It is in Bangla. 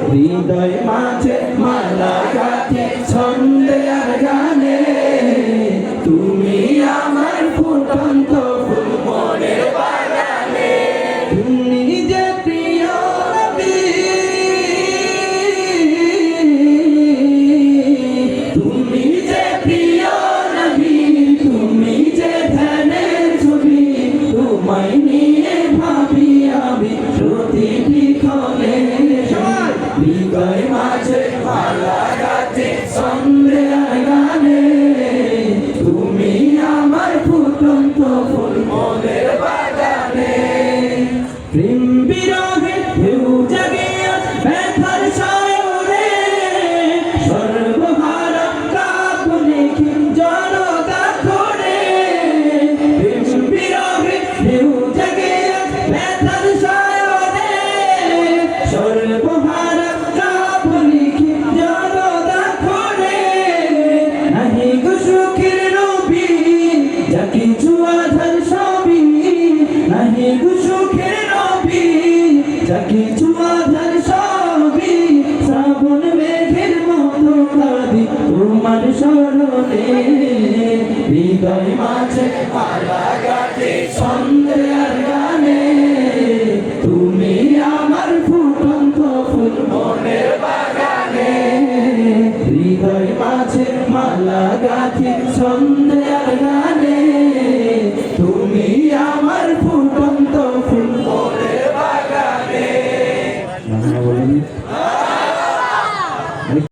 হৃদয় মাঝে মালা গাঁথি ছন্দে আর গানে তুমি আমার ফুটন্ত ফুল মনের বাগানে তুমি যে প্রিয় নবী তুমি যে প্রিয় নবী তুমি যে ধ্যানের ছবি তোমায় নিয়ে ভাবি আমি প্রতিটি ক্ষণে হৃদয় মাঝে মালা গাঁথি ছন্দে আর গানে তুমি আমার ফুটন্ত ফুল মনের বাগানে প্রেম বিরহে ঢেউ জাগে ব্যথার সায়রে সর্বহারা কাঁপনে জনতা করে প্রেম বিরহে ঢেউ জাগে ব্যথার সায়রে সর্বহারা কাঁপনে জনতা করে নাহি গো সুখের নবী যা কিছু আধার সবই নাহি গো সুখের নবী যা কিছু আধার সবই শ্রাবণ মেঘের মতো কাঁদি তোমার স্মরণে হৃদয় মাঝে মালা গাঁথি ছন্দে আর গানে তুমি আমার ফুটন্ত ফুল মনের বাগানে হৃদয় মাঝে মালা গাঁথি ছন্দে আর গানে তুমি আমার ফুটন্ত